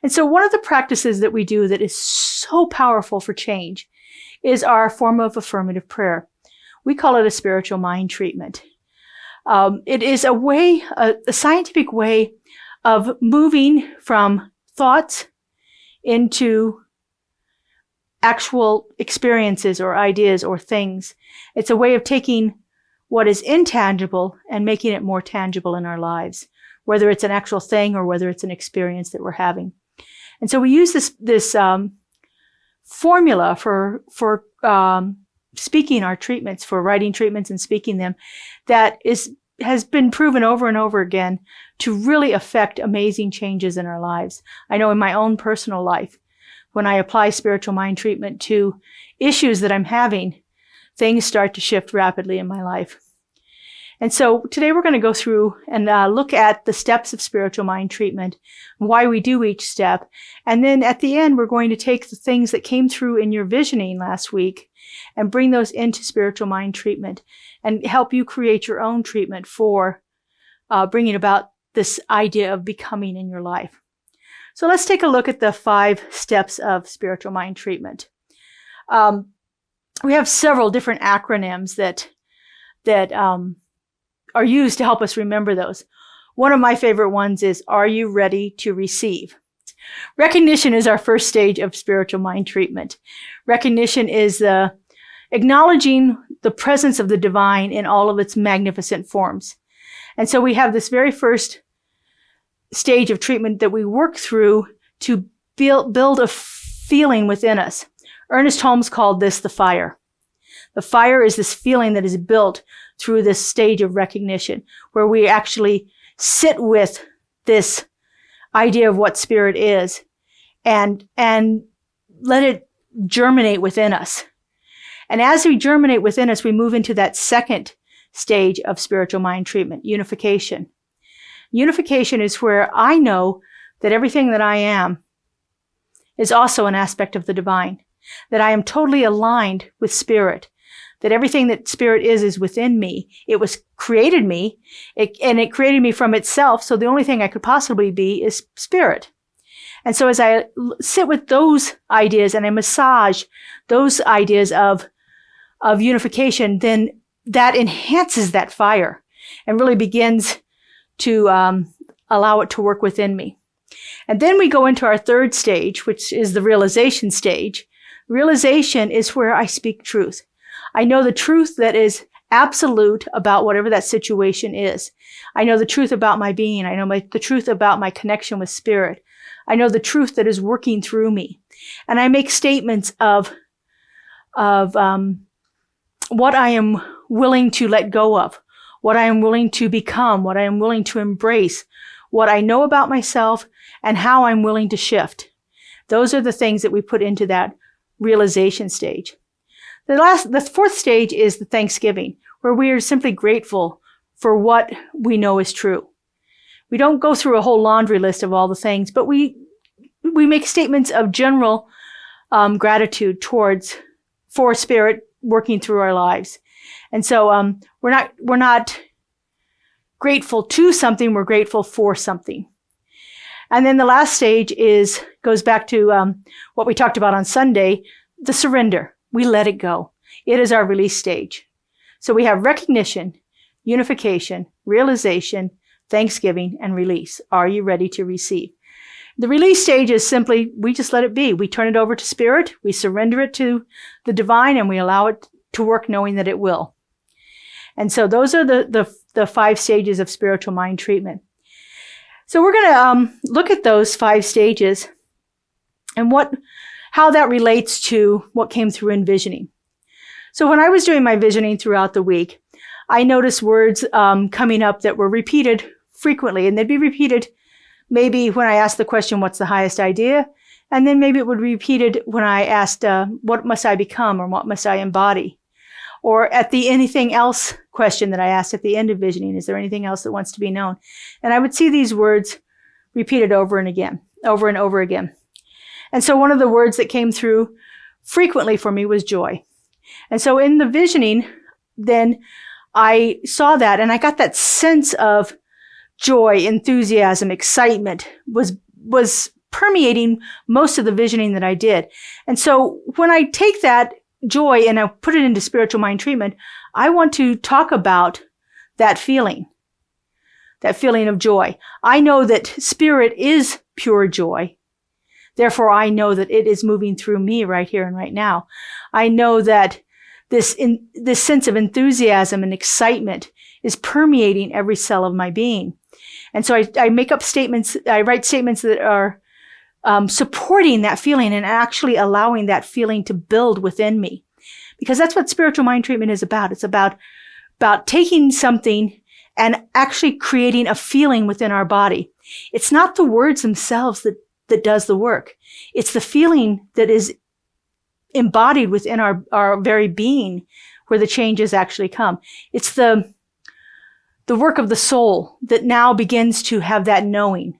And so one of the practices that we do that is so powerful for change is our form of affirmative prayer. We call it a spiritual mind treatment. It is a way, a scientific way of moving from thoughts into actual experiences or ideas or things. It's a way of taking what is intangible and making it more tangible in our lives, whether it's an actual thing or whether it's an experience that we're having. And so we use this formula for speaking our treatments, for writing treatments and speaking them, that has been proven over and over again to really affect amazing changes in our lives. I know in my own personal life, when I apply spiritual mind treatment to issues that I'm having, things start to shift rapidly in my life. And so today we're going to go through and look at the steps of spiritual mind treatment, why we do each step. And then at the end, we're going to take the things that came through in your visioning last week and bring those into spiritual mind treatment and help you create your own treatment for bringing about this idea of becoming in your life. So let's take a look at the 5 steps of spiritual mind treatment. We have several different acronyms that are used to help us remember those. One of my favorite ones is, are you ready to receive? Recognition is our first stage of spiritual mind treatment. Recognition is acknowledging the presence of the divine in all of its magnificent forms. And so we have this very first stage of treatment that we work through to build a feeling within us. Ernest Holmes called this the fire. The fire is this feeling that is built through this stage of recognition, where we actually sit with this idea of what spirit is and let it germinate within us. And as we germinate within us, we move into that second stage of spiritual mind treatment, unification. Unification is where I know that everything that I am is also an aspect of the divine, that I am totally aligned with spirit, that everything that spirit is within me. It was created me, and it created me from itself, so the only thing I could possibly be is spirit. And so as I sit with those ideas and I massage those ideas of unification, then that enhances that fire and really begins to allow it to work within me. And then we go into our third stage, which is the realization stage. Realization is where I speak truth. I know the truth that is absolute about whatever that situation is. I know the truth about my being. I know the truth about my connection with spirit. I know the truth that is working through me. And I make statements of what I am willing to let go of, what I am willing to become, what I am willing to embrace, what I know about myself, and how I'm willing to shift. Those are the things that we put into that realization stage. The fourth stage is the thanksgiving, where we are simply grateful for what we know is true. We don't go through a whole laundry list of all the things, but we make statements of general gratitude for spirit working through our lives. And so we're not grateful to something, we're grateful for something. And then the last stage goes back to what we talked about on Sunday, the surrender. We let it go. It is our release stage. So we have recognition, unification, realization, thanksgiving, and release. Are you ready to receive? The release stage is simply, we just let it be. We turn it over to spirit, we surrender it to the divine, and we allow it to work knowing that it will. And so those are the 5 stages of spiritual mind treatment. So we're going to look at those 5 stages and how that relates to what came through in visioning. So when I was doing my visioning throughout the week, I noticed words coming up that were repeated frequently, and they'd be repeated maybe when I asked the question, what's the highest idea? And then maybe it would be repeated when I asked, what must I become, or what must I embody? Or at the anything else question that I asked at the end of visioning, is there anything else that wants to be known? And I would see these words repeated over and over again. And so one of the words that came through frequently for me was joy. And so in the visioning, then I saw that, and I got that sense of joy, enthusiasm, excitement was permeating most of the visioning that I did. And so when I take that joy and I put it into spiritual mind treatment, I want to talk about that feeling of joy. I know that spirit is pure joy. Therefore, I know that it is moving through me right here and right now. I know that this sense of enthusiasm and excitement is permeating every cell of my being. And so I make up statements, I write statements that are supporting that feeling and actually allowing that feeling to build within me. Because that's what spiritual mind treatment is about. It's about taking something and actually creating a feeling within our body. It's not the words themselves that does the work. It's the feeling that is embodied within our very being where the changes actually come. It's the work of the soul that now begins to have that knowing,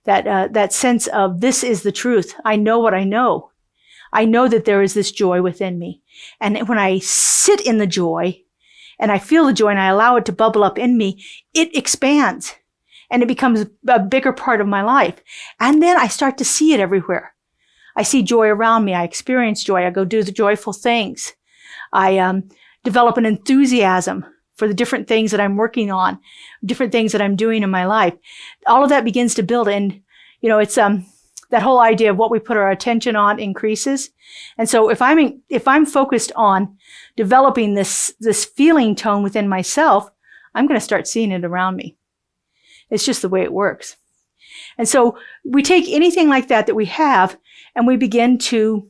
that sense of this is the truth. I know what I know. I know that there is this joy within me. And when I sit in the joy and I feel the joy and I allow it to bubble up in me, it expands and it becomes a bigger part of my life. And then I start to see it everywhere. I see joy around me. I experience joy. I go do the joyful things. I develop an enthusiasm for the different things that I'm working on, different things that I'm doing in my life. All of that begins to build. And, it's that whole idea of what we put our attention on increases. And so if I'm focused on developing this feeling tone within myself, I'm going to start seeing it around me. It's just the way it works. And so we take anything like that we have and we begin to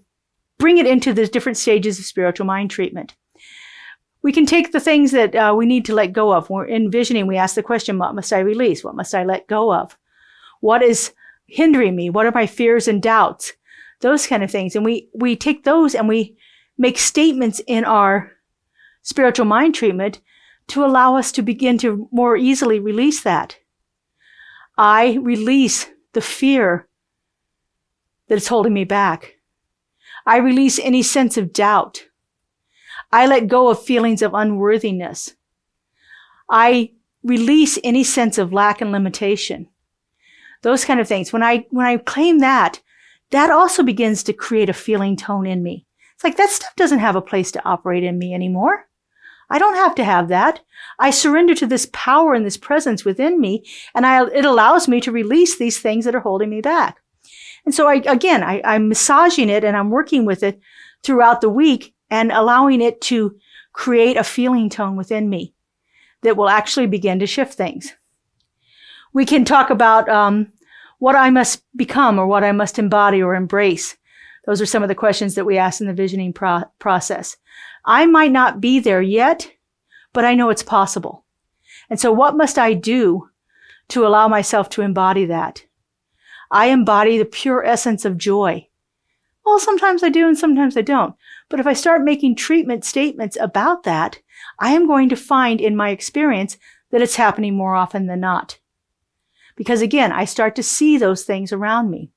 bring it into the different stages of spiritual mind treatment. We can take the things that we need to let go of. When we're envisioning, we ask the question, what must I release? What must I let go of? What is hindering me? What are my fears and doubts? Those kind of things. And we take those and we make statements in our spiritual mind treatment to allow us to begin to more easily release that. I release the fear that is holding me back. I release any sense of doubt. I let go of feelings of unworthiness. I release any sense of lack and limitation. Those kind of things. When I claim that also begins to create a feeling tone in me. It's like that stuff doesn't have a place to operate in me anymore. I don't have to have that. I surrender to this power and this presence within me, and it allows me to release these things that are holding me back. And so I'm massaging it and I'm working with it throughout the week and allowing it to create a feeling tone within me that will actually begin to shift things. We can talk about what I must become or what I must embody or embrace. Those are some of the questions that we ask in the visioning process. I might not be there yet, but I know it's possible. And so what must I do to allow myself to embody that? I embody the pure essence of joy. Well, sometimes I do and sometimes I don't. But if I start making treatment statements about that, I am going to find in my experience that it's happening more often than not. Because again, I start to see those things around me.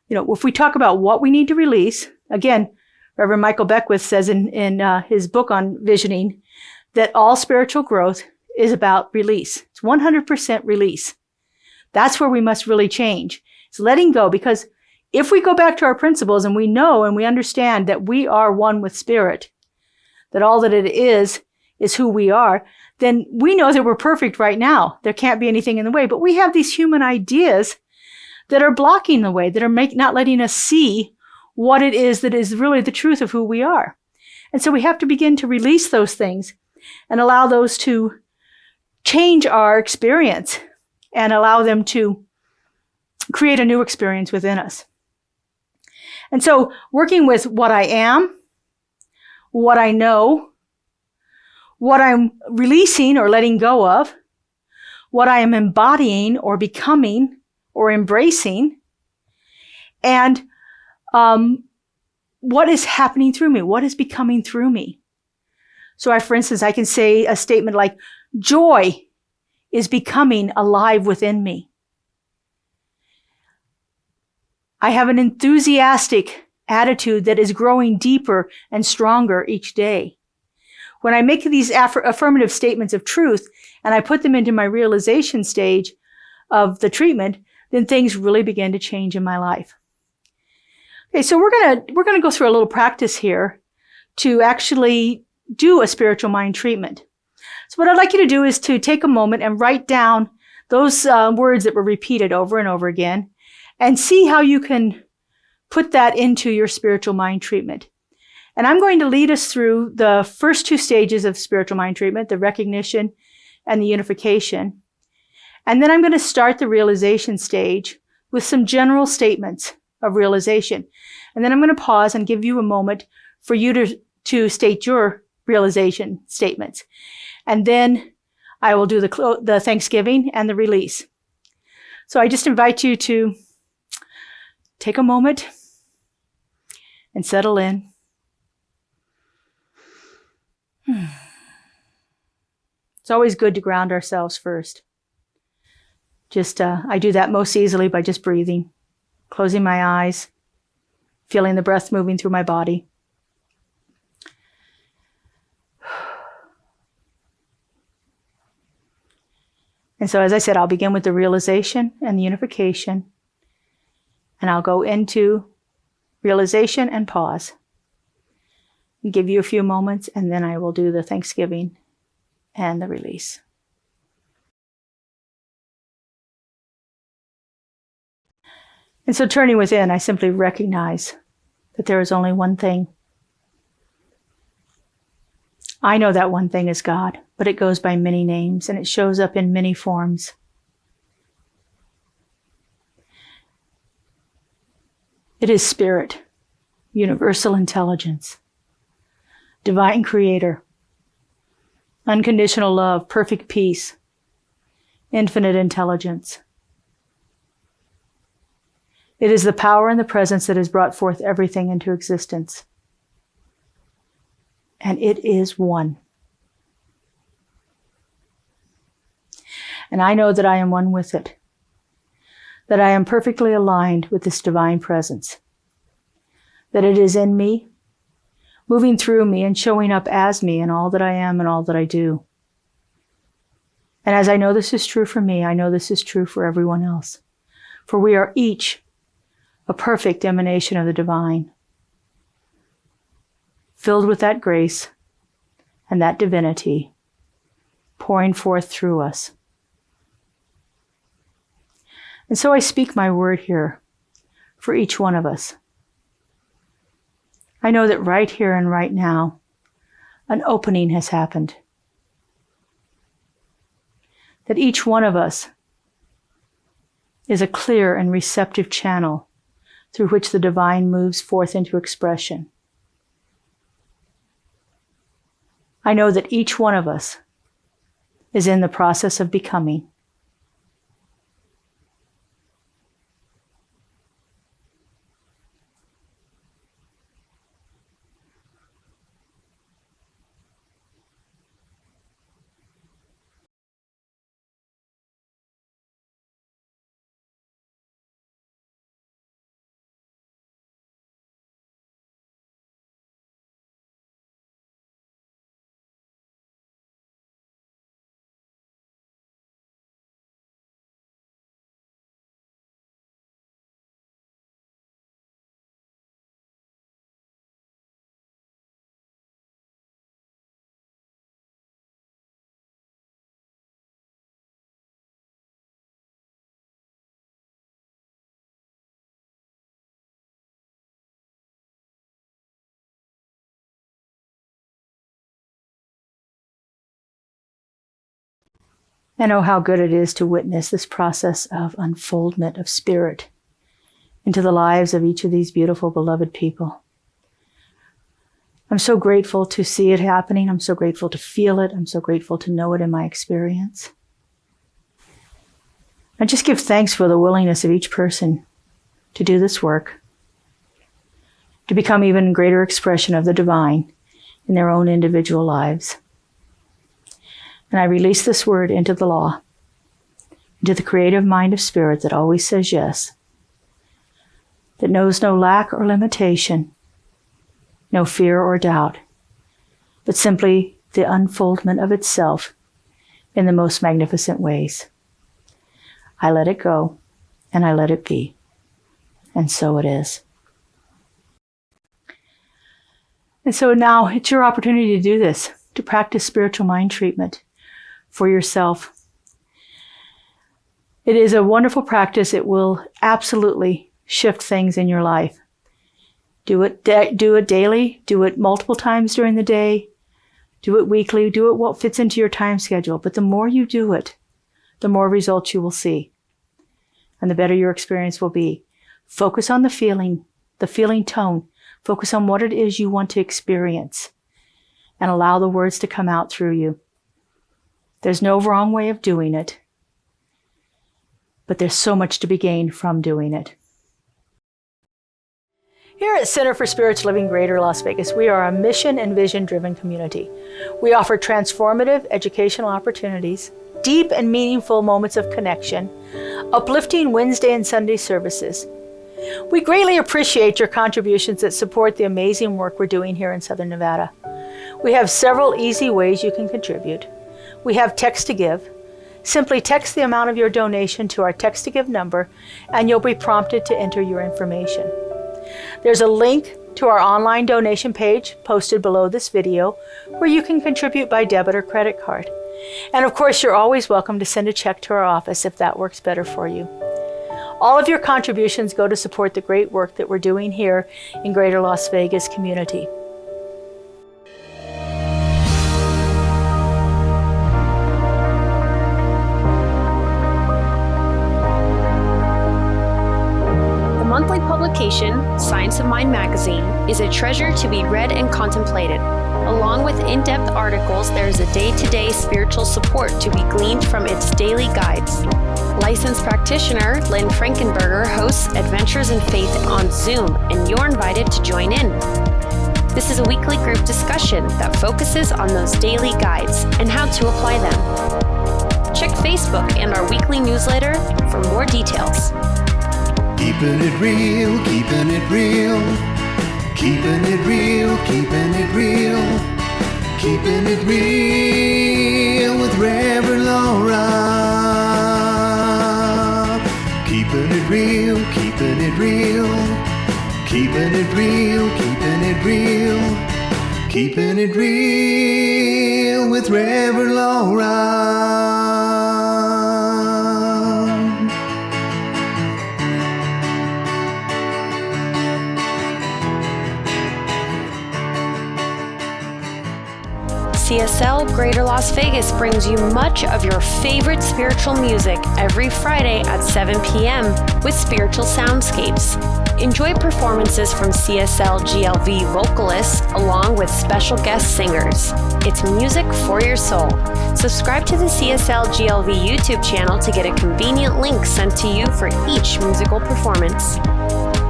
If we talk about what we need to release, again, Reverend Michael Beckwith says in his book on visioning that all spiritual growth is about release. It's 100% release. That's where we must really change. It's letting go, because if we go back to our principles and we know and we understand that we are one with spirit, that all that it is who we are, then we know that we're perfect right now. There can't be anything in the way. But we have these human ideas that are blocking the way, that are not letting us see what it is that is really the truth of who we are. And so we have to begin to release those things and allow those to change our experience and allow them to create a new experience within us. And so working with what I am, what I know, what I'm releasing or letting go of, what I am embodying or becoming or embracing, and what is happening through me, what is becoming through me. So for instance, I can say a statement like, joy is becoming alive within me. I have an enthusiastic attitude that is growing deeper and stronger each day. When I make these affirmative statements of truth and I put them into my realization stage of the treatment, then things really begin to change in my life. Okay, so we're gonna go through a little practice here to actually do a spiritual mind treatment. So what I'd like you to do is to take a moment and write down those words that were repeated over and over again, and see how you can put that into your spiritual mind treatment. And I'm going to lead us through the first two stages of spiritual mind treatment, the recognition and the unification. And then I'm going to start the realization stage with some general statements of realization. And then I'm going to pause and give you a moment for you to state your realization statements. And then I will do the Thanksgiving and the release. So I just invite you to take a moment and settle in. It's always good to ground ourselves first. I do that most easily by just breathing, closing my eyes, feeling the breath moving through my body. And so, as I said, I'll begin with the realization and the unification, and I'll go into realization and pause. Give you a few moments, and then I will do the Thanksgiving and the release. And so turning within, I simply recognize that there is only one thing. I know that one thing is God, but it goes by many names and it shows up in many forms. It is Spirit, universal intelligence, divine creator, unconditional love, perfect peace, infinite intelligence. It is the power and the presence that has brought forth everything into existence. And it is one. And I know that I am one with it, that I am perfectly aligned with this divine presence, that it is in me, moving through me and showing up as me in all that I am and all that I do. And as I know this is true for me, I know this is true for everyone else. For we are each a perfect emanation of the divine, filled with that grace and that divinity pouring forth through us. And so I speak my word here for each one of us. I know that right here and right now, an opening has happened. That each one of us is a clear and receptive channel through which the divine moves forth into expression. I know that each one of us is in the process of becoming. And oh, how good it is to witness this process of unfoldment of spirit into the lives of each of these beautiful, beloved people. I'm so grateful to see it happening. I'm so grateful to feel it. I'm so grateful to know it in my experience. I just give thanks for the willingness of each person to do this work, to become even greater expression of the divine in their own individual lives. And I release this word into the law, into the creative mind of spirit that always says yes, that knows no lack or limitation, no fear or doubt, but simply the unfoldment of itself in the most magnificent ways. I let it go, and I let it be. And so it is. And so now it's your opportunity to do this, to practice spiritual mind treatment for yourself. It is a wonderful practice. It will absolutely shift things in your life. Do it daily. Do it multiple times during the day. Do it weekly. Do it what fits into your time schedule. But the more you do it, the more results you will see. And the better your experience will be. Focus on the feeling tone. Focus on what it is you want to experience. And allow the words to come out through you. There's no wrong way of doing it. But there's so much to be gained from doing it. Here at Center for Spiritual Living Greater Las Vegas, we are a mission and vision-driven community. We offer transformative educational opportunities, deep and meaningful moments of connection, uplifting Wednesday and Sunday services. We greatly appreciate your contributions that support the amazing work we're doing here in Southern Nevada. We have several easy ways you can contribute. We have text to give. Simply text the amount of your donation to our text to give number, and you'll be prompted to enter your information. There's a link to our online donation page posted below this video where you can contribute by debit or credit card. And of course, you're always welcome to send a check to our office if that works better for you. All of your contributions go to support the great work that we're doing here in Greater Las Vegas community. Monthly publication, Science of Mind magazine, is a treasure to be read and contemplated. Along with in-depth articles, there is a day-to-day spiritual support to be gleaned from its daily guides. Licensed practitioner Lynn Frankenberger hosts Adventures in Faith on Zoom, and you're invited to join in. This is a weekly group discussion that focuses on those daily guides and how to apply them. Check Facebook and our weekly newsletter for more details. Keeping it real, keeping it real, keeping it real, keeping it real, keeping it real with Reverend Laura. Keeping it real, keeping it real, keeping it real, keeping it real, keeping it real with Reverend Laura. CSL Greater Las Vegas brings you much of your favorite spiritual music every Friday at 7 p.m. with spiritual soundscapes. Enjoy performances from CSLGLV vocalists along with special guest singers. It's music for your soul. Subscribe to the CSLGLV YouTube channel to get a convenient link sent to you for each musical performance.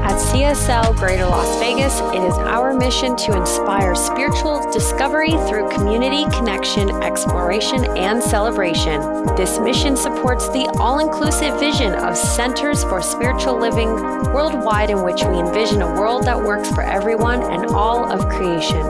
At CSL Greater Las Vegas, it is our mission to inspire spiritual discovery through community connection, exploration, and celebration. This mission supports the all-inclusive vision of Centers for Spiritual Living worldwide, in which we envision a world that works for everyone and all of creation.